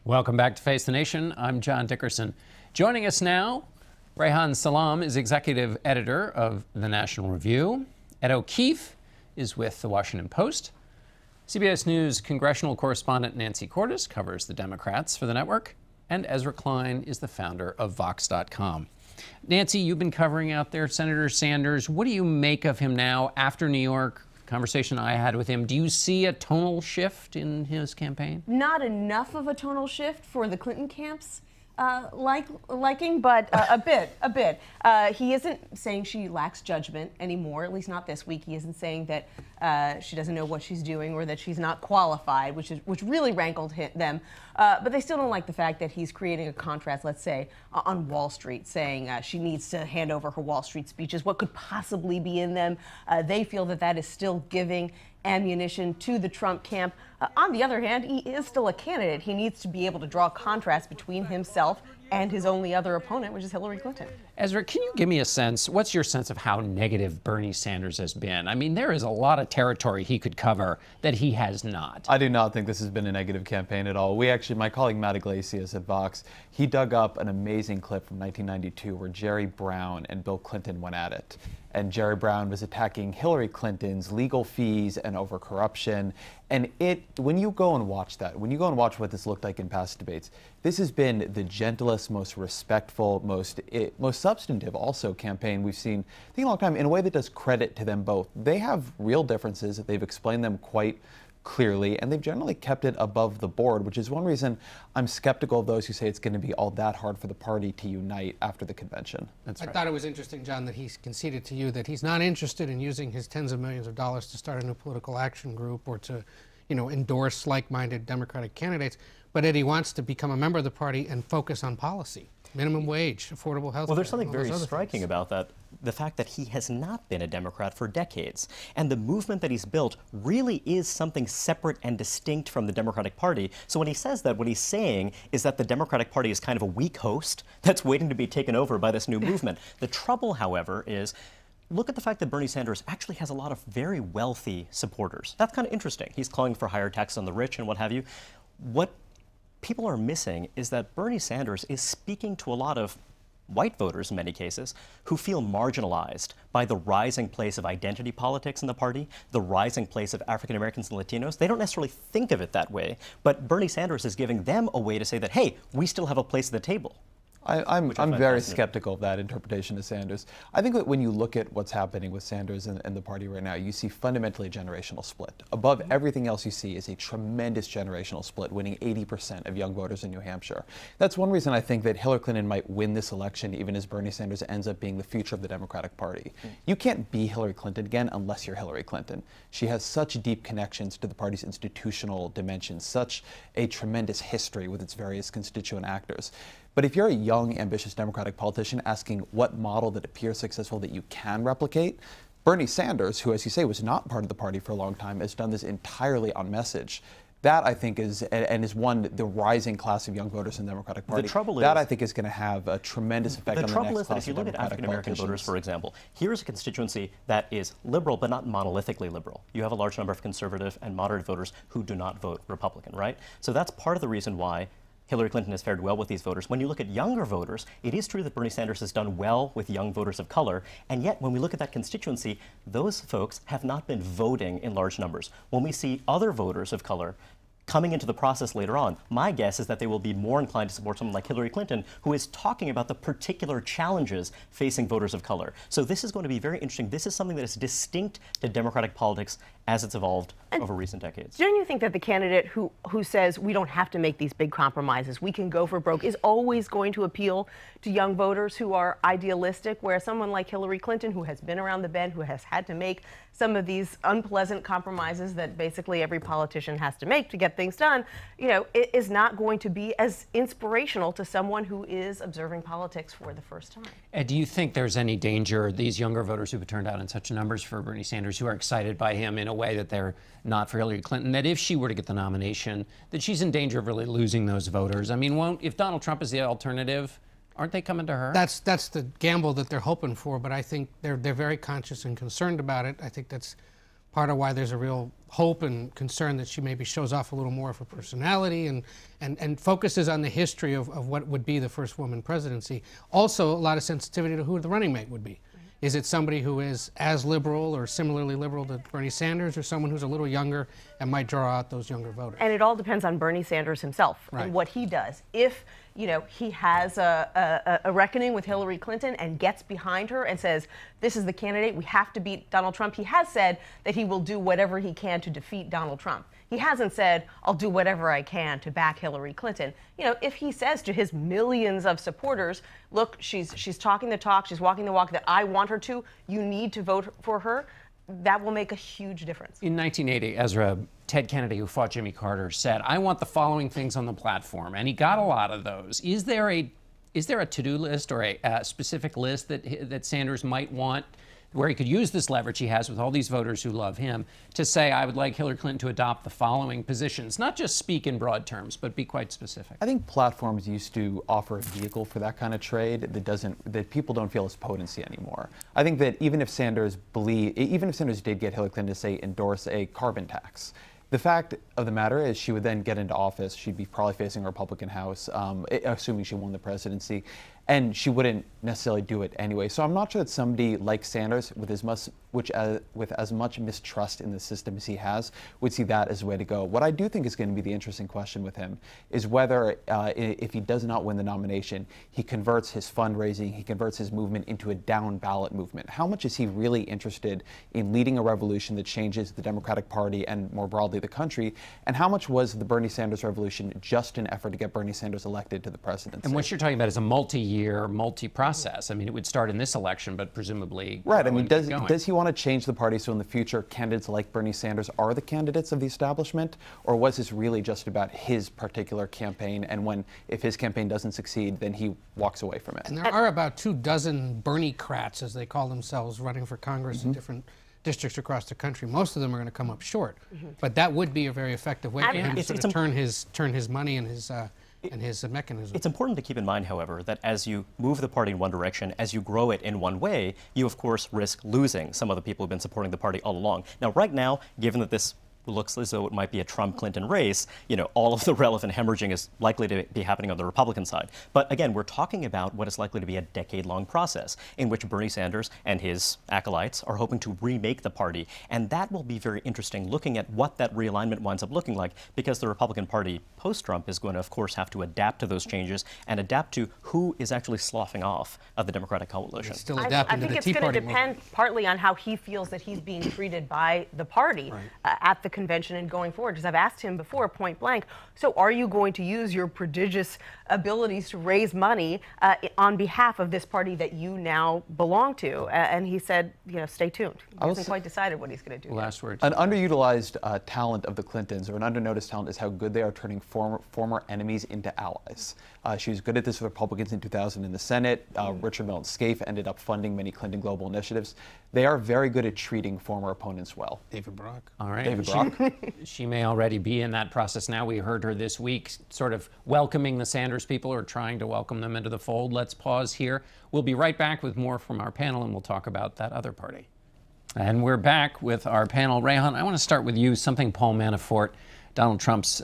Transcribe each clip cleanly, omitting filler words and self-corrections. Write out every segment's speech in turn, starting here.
Welcome back to Face the Nation. I'm John Dickerson. Joining us now, Reihan Salam is executive editor of the National Review. Ed O'Keefe is with the Washington Post. CBS News Congressional correspondent Nancy Cordes covers the Democrats for the network. And Ezra Klein is the founder of Vox.com. Nancy, you've been covering out there Senator Sanders. What do you make of him now after New York? Conversation I had with him. Do you see a tonal shift in his campaign? Not enough of a tonal shift for the Clinton camp's liking, but a bit. He isn't saying she lacks judgment anymore, at least not this week. He isn't saying that she doesn't know what she's doing or that she's not qualified, which really rankled them. But they still don't like the fact that he's creating a contrast, let's say, on Wall Street, saying she needs to hand over her Wall Street speeches. What could possibly be in them? They feel that that is still giving ammunition to the Trump camp. On the other hand, he is still a candidate. He needs to be able to draw a contrast between himself and his only other opponent, which is Hillary Clinton. Ezra, can you give me a sense, what's your sense of how negative Bernie Sanders has been? I mean, there is a lot of territory he could cover that he has not. I do not think this has been a negative campaign at all. My colleague Matt Iglesias at Vox, he dug up an amazing clip from 1992 where Jerry Brown and Bill Clinton went at it. And Jerry Brown was attacking Hillary Clinton's legal fees and over corruption. And when you go and watch that, when you go and watch what this looked like in past debates, this has been the gentlest, most respectful, most substantive also campaign we've seen in a long time, in a way that does credit to them both. They have real differences. They've explained them quite clearly, and they've generally kept it above the board, which is one reason I'm skeptical of those who say it's going to be all that hard for the party to unite after the convention. That's right. I thought it was interesting, John, that he's conceded to you that he's not interested in using his tens of millions of dollars to start a new political action group or to, endorse like-minded Democratic candidates, but that he wants to become a member of the party and focus on policy. Minimum wage, affordable health care. Well, there's something very striking about that, the fact that he has not been a Democrat for decades. And the movement that he's built really is something separate and distinct from the Democratic Party. So when he says that, what he's saying is that the Democratic Party is kind of a weak host that's waiting to be taken over by this new movement. The trouble, however, is look at the fact that Bernie Sanders actually has a lot of very wealthy supporters. That's kind of interesting. He's calling for higher taxes on the rich and what have you. What people are missing is that Bernie Sanders is speaking to a lot of white voters in many cases who feel marginalized by the rising place of identity politics in the party, the rising place of African Americans and Latinos. They don't necessarily think of it that way, but Bernie Sanders is giving them a way to say that, hey, we still have a place at the table. I'm very skeptical of that interpretation of Sanders. I think that when you look at what's happening with Sanders and the party right now, you see fundamentally a generational split. Above everything else you see is a tremendous generational split, winning 80% of young voters in New Hampshire. That's one reason I think that Hillary Clinton might win this election, even as Bernie Sanders ends up being the future of the Democratic Party. You can't be Hillary Clinton again unless you're Hillary Clinton. She has such deep connections to the party's institutional dimensions, such a tremendous history with its various constituent actors. But if you're a young, ambitious Democratic politician asking what model that appears successful that you can replicate, Bernie Sanders, who, as you say, was not part of the party for a long time, has done this entirely on message. That, I think, is won the rising class of young voters in the Democratic Party. The trouble is, that, I think, is going to have a tremendous effect on the next class of Democratic politicians. The trouble is that if you look at African American voters, for example, here's a constituency that is liberal, but not monolithically liberal. You have a large number of conservative and moderate voters who do not vote Republican, right? So that's part of the reason why Hillary Clinton has fared well with these voters. When you look at younger voters, it is true that Bernie Sanders has done well with young voters of color, and yet when we look at that constituency, those folks have not been voting in large numbers. When we see other voters of color coming into the process later on, my guess is that they will be more inclined to support someone like Hillary Clinton, who is talking about the particular challenges facing voters of color. So this is going to be very interesting. This is something that is distinct to Democratic politics as it's evolved over recent decades. Don't you think that the candidate who says we don't have to make these big compromises, we can go for broke, is always going to appeal to young voters who are idealistic, where someone like Hillary Clinton, who has been around the bend, who has had to make some of these unpleasant compromises that basically every politician has to make to get things done, it is not going to be as inspirational to someone who is observing politics for the first time. Ed, do you think there's any danger, these younger voters who have turned out in such numbers for Bernie Sanders, who are excited by him in a way that they're not for Hillary Clinton, that if she were to get the nomination, that she's in danger of really losing those voters? I mean, if Donald Trump is the alternative, aren't they coming to her? That's the gamble that they're hoping for, but I think they're very conscious and concerned about it. I think that's part of why there's a real hope and concern that she maybe shows off a little more of her personality and focuses on the history of what would be the first woman presidency. Also, a lot of sensitivity to who the running mate would be. Is it somebody who is as liberal or similarly liberal to Bernie Sanders, or someone who's a little younger and might draw out those younger voters? And it all depends on Bernie Sanders himself and what he does. If he has a reckoning with Hillary Clinton and gets behind her and says, this is the candidate, we have to beat Donald Trump. He has said that he will do whatever he can to defeat Donald Trump. He hasn't said, I'll do whatever I can to back Hillary Clinton. If he says to his millions of supporters, look, she's talking the talk, she's walking the walk that I want her to, you need to vote for her, that will make a huge difference. In 1980, Ezra, Ted Kennedy, who fought Jimmy Carter, said, I want the following things on the platform, and he got a lot of those. Is there a to-do list or a specific list that Sanders might want, where he could use this leverage he has with all these voters who love him to say, I would like Hillary Clinton to adopt the following positions, not just speak in broad terms, but be quite specific? I think platforms used to offer a vehicle for that kind of trade that people don't feel as potency anymore. I think that even if Sanders did get Hillary Clinton to, say, endorse a carbon tax, the fact of the matter is she would then get into office, she'd be probably facing a Republican House, assuming she won the presidency, and she wouldn't necessarily do it anyway. So I'm not sure that somebody like Sanders, with as much mistrust in the system as he has, would see that as a way to go. What I do think is going to be the interesting question with him is whether, if he does not win the nomination, he converts his fundraising, he converts his movement into a down ballot movement. How much is he really interested in leading a revolution that changes the Democratic Party and more broadly the country? And how much was the Bernie Sanders revolution just an effort to get Bernie Sanders elected to the presidency? And what you're talking about is a multi-year, multi-process. I mean, it would start in this election, but presumably right. I mean, does he want to change the party so in the future candidates like Bernie Sanders are the candidates of the establishment, or was this really just about his particular campaign? And if his campaign doesn't succeed, then he walks away from it. And there are about 24 Bernie-crats, as they call themselves, running for Congress in different districts across the country. Most of them are going to come up short, but that would be a very effective way for him to sort of turn his money and his mechanism. It's important to keep in mind, however, that as you move the party in one direction, as you grow it in one way, you of course risk losing some of the people who've been supporting the party all along. Now, right now, given that this looks as though it might be a Trump-Clinton race, all of the relevant hemorrhaging is likely to be happening on the Republican side. But again, we're talking about what is likely to be a decade-long process in which Bernie Sanders and his acolytes are hoping to remake the party. And that will be very interesting, looking at what that realignment winds up looking like, because the Republican Party post-Trump is going to, of course, have to adapt to those changes and adapt to who is actually sloughing off of the Democratic coalition. Still I think it's going to depend partly on how he feels that he's being treated by the party at the convention and going forward. Because I've asked him before, point blank, so are you going to use your prodigious abilities to raise money on behalf of this party that you now belong to? And he said, stay tuned. He hasn't quite decided what he's going to do. Last word. An underutilized talent of the Clintons, or an undernoticed talent, is how good they are turning former enemies into allies. She was good at this with Republicans in 2000 in the Senate. Richard Milton Scaife ended up funding many Clinton global initiatives. They are very good at treating former opponents well. David Brock. All right. David Brock. She may already be in that process now. We heard her this week sort of welcoming the Sanders people, or trying to welcome them into the fold. Let's pause here. We'll be right back with more from our panel, and we'll talk about that other party. And we're back with our panel. Reihan, I want to start with you. Something Paul Manafort, Donald Trump's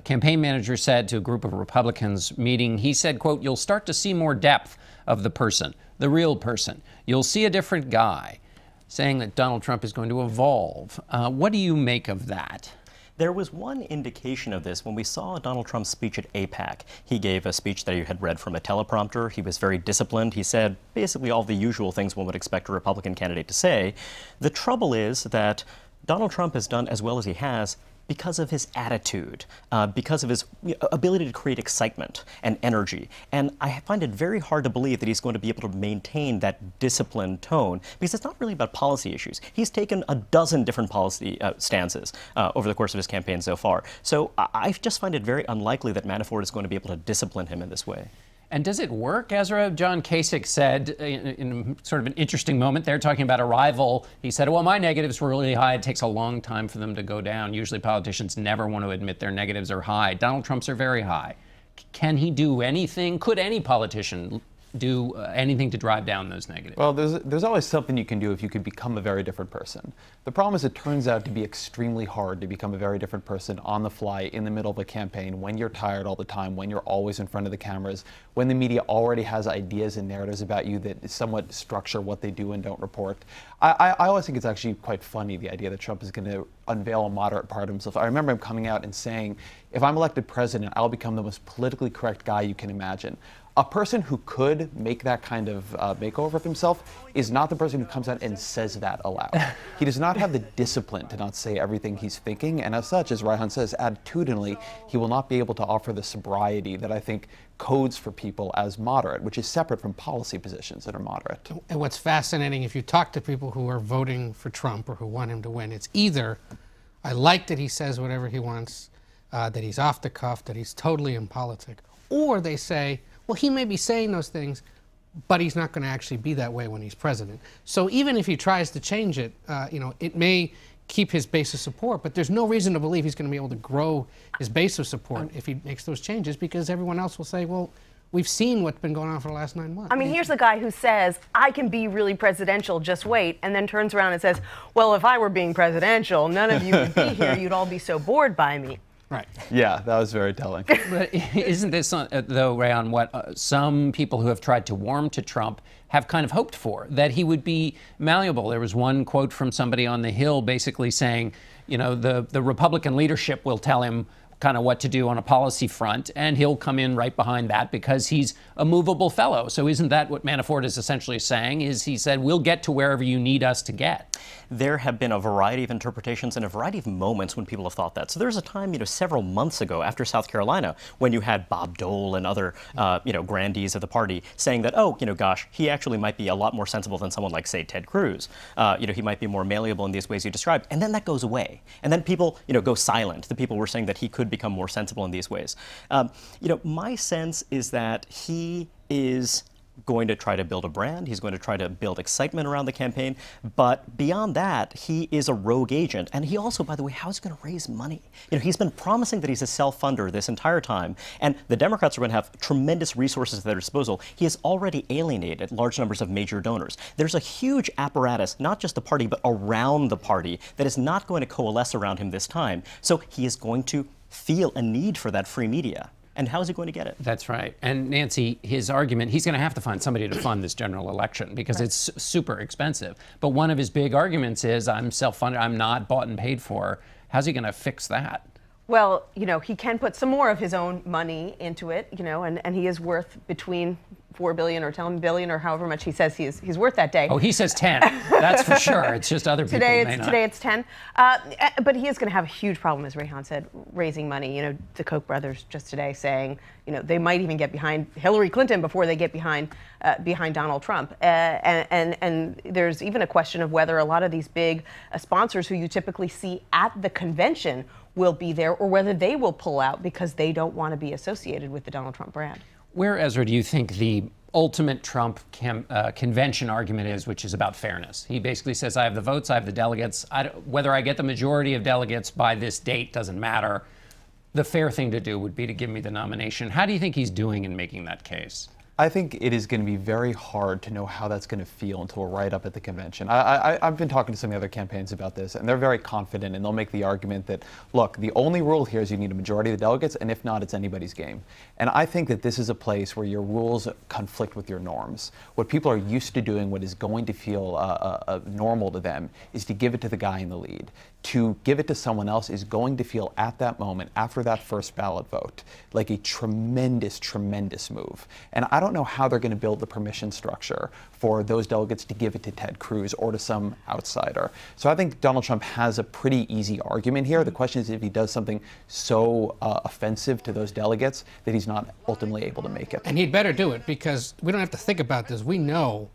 campaign manager, said to a group of Republicans meeting. He said, quote, "You'll start to see more depth of the person, the real person. You'll see a different guy," saying that Donald Trump is going to evolve. What do you make of that? There was one indication of this when we saw Donald Trump's speech at AIPAC. He gave a speech that he had read from a teleprompter. He was very disciplined. He said basically all the usual things one would expect a Republican candidate to say. The trouble is that Donald Trump has done as well as he has because of his attitude, because of his ability to create excitement and energy. And I find it very hard to believe that he's going to be able to maintain that disciplined tone, because it's not really about policy issues. He's taken a dozen different policy stances over the course of his campaign so far. So I just find it very unlikely that Manafort is going to be able to discipline him in this way. And does it work, Ezra? John Kasich said in sort of an interesting moment there, talking about a rival. He said, well, my negatives were really high. It takes a long time for them to go down. Usually politicians never want to admit their negatives are high. Donald Trump's are very high. Can he do anything? Could any politician do anything to drive down those negatives? Well, there's always something you can do if you could become a very different person. The problem is it turns out to be extremely hard to become a very different person on the fly in the middle of a campaign when you're tired all the time, when you're always in front of the cameras, when the media already has ideas and narratives about you that somewhat structure what they do and don't report. I always think it's actually quite funny, the idea that Trump is going to unveil a moderate part of himself. I remember him coming out and saying, if I'm elected president, I'll become the most politically correct guy you can imagine. A person who could make that kind of makeover of himself is not the person who comes out and says that aloud. He does not have the discipline to not say everything he's thinking, and as such, as Reihan says, attitudinally, he will not be able to offer the sobriety that I think codes for people as moderate, which is separate from policy positions that are moderate. And what's fascinating, if you talk to people who are voting for Trump or who want him to win, it's either, I like that he says whatever he wants, that he's off the cuff, that he's totally impolitic, or they say, well, he may be saying those things, but he's not going to actually be that way when he's president. So even if he tries to change it, it may keep his base of support, but there's no reason to believe he's going to be able to grow his base of support if he makes those changes, because everyone else will say, well, we've seen what's been going on for the last 9 months. I mean, here's a guy who says, I can be really presidential, just wait, and then turns around and says, well, if I were being presidential, none of you would be here. You'd all be so bored by me. Right. Yeah, that was very telling. But isn't this, though, Reihan, what some people who have tried to warm to Trump have kind of hoped for, that he would be malleable? There was one quote from somebody on the Hill basically saying, the Republican leadership will tell him kind of what to do on a policy front, and he'll come in right behind that because he's a movable fellow. So isn't that what Manafort is essentially saying, is he said, we'll get to wherever you need us to get? There have been a variety of interpretations and a variety of moments when people have thought that. So there's a time, several months ago after South Carolina when you had Bob Dole and other, grandees of the party saying that, gosh, he actually might be a lot more sensible than someone like, say, Ted Cruz. He might be more malleable in these ways you described. And then that goes away. And then people, go silent. The people were saying that he could become more sensible in these ways. My sense is that he is going to try to build a brand. He's going to try to build excitement around the campaign. But beyond that, he is a rogue agent. And he also, by the way, how's he going to raise money? He's been promising that he's a self-funder this entire time. And the Democrats are going to have tremendous resources at their disposal. He has already alienated large numbers of major donors. There's a huge apparatus, not just the party, but around the party, that is not going to coalesce around him this time. So he is going to feel a need for that free media. And how is he going to get it? That's right. And Nancy, his argument, he's going to have to find somebody to fund this general election because it's super expensive. But one of his big arguments is, I'm self-funded, I'm not bought and paid for. How's he going to fix that? Well, he can put some more of his own money into it, and he is worth between $4 billion or $10 billion or however much he says he's worth that day. Oh, he says 10. That's for sure. It's just other people may not. Today it's 10. But he is going to have a huge problem, as Reihan said, raising money. The Koch brothers just today saying, they might even get behind Hillary Clinton before they get behind Donald Trump. And there's even a question of whether a lot of these big sponsors who you typically see at the convention will be there, or whether they will pull out because they don't want to be associated with the Donald Trump brand. Where, Ezra, do you think the ultimate Trump convention argument is, which is about fairness? He basically says, I have the votes, I have the delegates. Whether I get the majority of delegates by this date doesn't matter. The fair thing to do would be to give me the nomination. How do you think he's doing in making that case? I think it is going to be very hard to know how that's going to feel until we're right up at the convention. I've been talking to some of the other campaigns about this, and they're very confident, and they'll make the argument that, look, the only rule here is you need a majority of the delegates, and if not, it's anybody's game. And I think that this is a place where your rules conflict with your norms. What people are used to doing, what is going to feel normal to them, is to give it to the guy in the lead. To give it to someone else is going to feel at that moment, after that first ballot vote, like a tremendous, tremendous move. And I don't know how they're going to build the permission structure for those delegates to give it to Ted Cruz or to some outsider. So I think Donald Trump has a pretty easy argument here. The question is if he does something so offensive to those delegates that he's not ultimately able to make it. And he'd better do it, because we don't have to think about this. We know,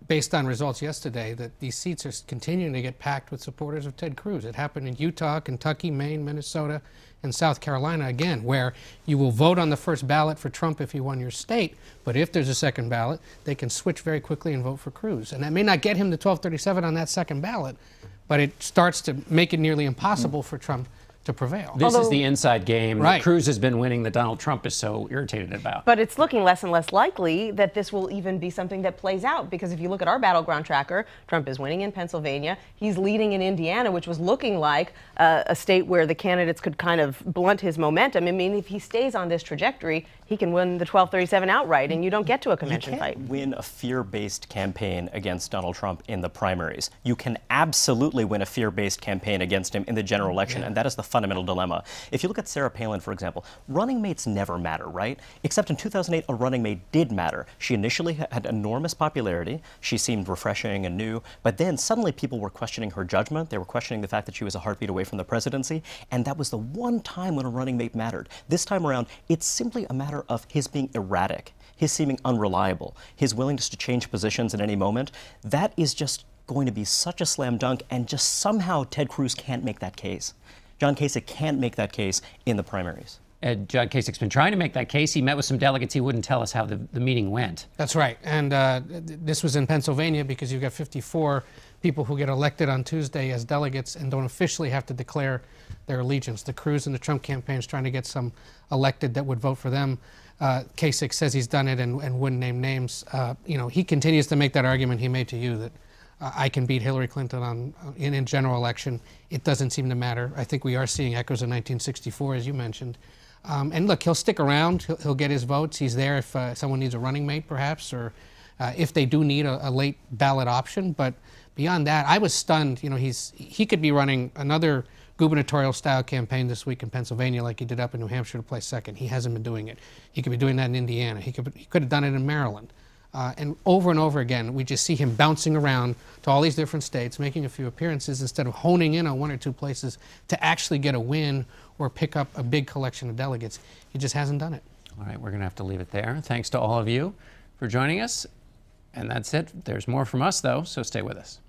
based on results yesterday, that these seats are continuing to get packed with supporters of Ted Cruz. It happened in Utah, Kentucky, Maine, Minnesota, and South Carolina again, where you will vote on the first ballot for Trump if he won your state, but if there's a second ballot, they can switch very quickly and vote for Cruz. And that may not get him to 1237 on that second ballot, but it starts to make it nearly impossible for Trump to prevail. This is the inside game Right. that Cruz has been winning that Donald Trump is so irritated about. But it's looking less and less likely that this will even be something that plays out, because if you look at our battleground tracker, Trump is winning in Pennsylvania. He's leading in Indiana, which was looking like a state where the candidates could kind of blunt his momentum. I mean, if he stays on this trajectory, he can win the 1237 outright, and you don't get to a convention You can't fight. win a fear-based campaign against Donald Trump in the primaries. You can absolutely win a fear-based campaign against him in the general election, and that is the fundamental dilemma. If you look at Sarah Palin, for example, running mates never matter, right? Except in 2008, a running mate did matter. She initially had enormous popularity. She seemed refreshing and new, but then suddenly people were questioning her judgment. They were questioning the fact that she was a heartbeat away from the presidency, and that was the one time when a running mate mattered. This time around, it's simply a matter of his being erratic, his seeming unreliable, his willingness to change positions at any moment. That is just going to be such a slam dunk, and just somehow Ted Cruz can't make that case. John Kasich can't make that case in the primaries. John Kasich's been trying to make that case. He met with some delegates. He wouldn't tell us how the meeting went. That's right. And this was in Pennsylvania, because you've got 54 people who get elected on Tuesday as delegates and don't officially have to declare their allegiance. The Cruz and the Trump campaigns trying to get some elected that would vote for them. Kasich says he's done it and wouldn't name names. You know, he continues to make that argument he made to you that I can beat Hillary Clinton in a general election. It doesn't seem to matter. I think we are seeing echoes of 1964, as you mentioned. And look, he'll stick around. He'll get his votes. He's there if someone needs a running mate, perhaps, or if they do need a late ballot option. But beyond that, I was stunned. You know, he could be running another gubernatorial-style campaign this week in Pennsylvania like he did up in New Hampshire to play second. He hasn't been doing it. He could be doing that in Indiana. He could have done it in Maryland. And over again, we just see him bouncing around to all these different states, making a few appearances instead of honing in on one or two places to actually get a win or pick up a big collection of delegates. He just hasn't done it. All right, we're going to have to leave it there. Thanks to all of you for joining us. And that's it. There's more from us, though, so stay with us.